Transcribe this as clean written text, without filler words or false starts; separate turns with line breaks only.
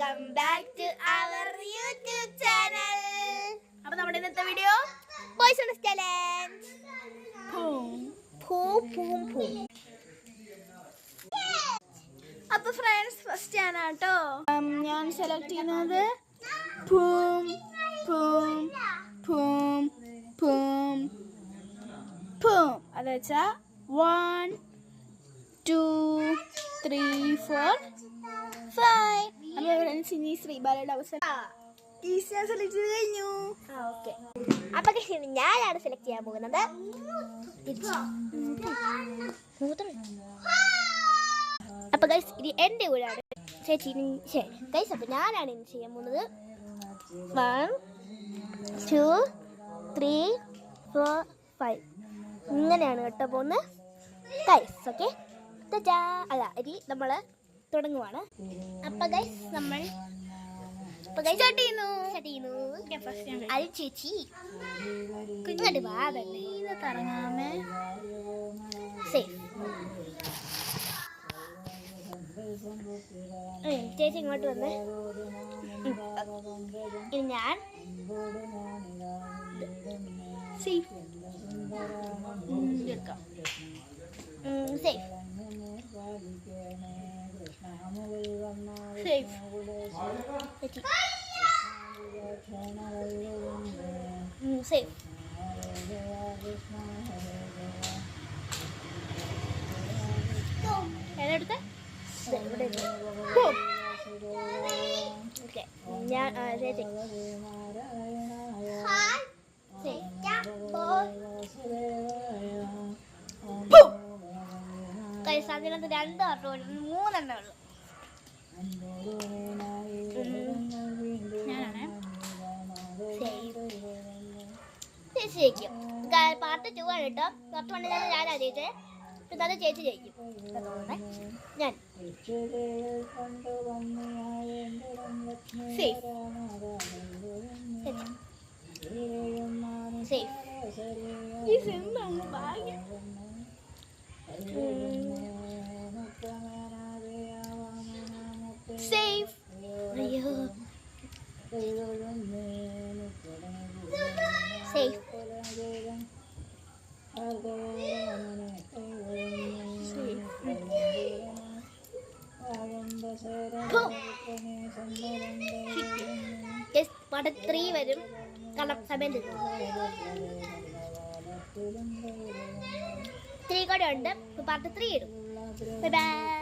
Welcome back to our YouTube channel. അപ്പോൾ നമ്മുടെ ഇന്നത്തെ വീഡിയോ ബോയ്സ് ഓൺ ചാലഞ്ച്. അപ്പോൾ ഫ്രണ്ട്സ്, ഫസ്റ്റ് ആണ് കേട്ടോ ഞാൻ സെലക്ട് ചെയ്യുന്നത് പൂം പൂം പൂം പൂം പൂം. അത് വെച്ചാൽ 1 2 3 4 5. അപ്പോൾ ഫ്രണ്ട്സ്, ഇനി ശ്രീബാലയുടെ അവസരം. സെലക്ട് ചെയ്ത് കഴിഞ്ഞു. ഓക്കെ, അപ്പൊ ഞാനാണ് സെലക്ട് ചെയ്യാൻ പോകുന്നത്. അപ്പൊ ഗൈസ്, ഇത് എന്റെ കൂടാണ് ചേച്ചി. ഗൈസ്, അപ്പൊ ഞാനാണ് ഇനി ചെയ്യാൻ പോകുന്നത്. 1 2 3 4 5. ഇങ്ങനെയാണ് കേട്ടോ പോകുന്നത് ഗൈസ്. ഓക്കെ, അല്ല ഇനി നമ്മൾ തുടങ്ങുവാണ്. അപ്പൊ ഗൈസ്, നമ്മൾ സ്റ്റാർട്ട് ചെയ്യുന്നു. അത് ചേച്ചി കുഞ്ഞിട്ട് വാ തന്നെ കറങ്ങാമേ. ചേച്ചി ഇങ്ങോട്ട് വന്ന് ഞാൻ സേഫ് സേഫ് സേഫ് സേഫ്. ഏതെടുത്ത് ഓക്കെ, ഞാൻ ചേച്ചി അതിനകത്ത് 2 ആട്ടോ 3 എണ്ണേ ഉള്ളു. ചേച്ചി ജയിക്കും. പാർട്ട് 2 ആണ് കേട്ടോ. പാർട്ട് 1 ഞാനാ ജയിച്ചേ, പിന്നെ അത് ചേച്ചി ജയിക്കും. ഞാൻ സേഫ് സേഫ്. സേഫ്. അയ്യോ, സേഫ്. പാർട്ട് 3 വരും, കാരണം സമയം 3 കൂടെ ഉണ്ട്. പാർട്ട് 3 ഇടും. Bye bye.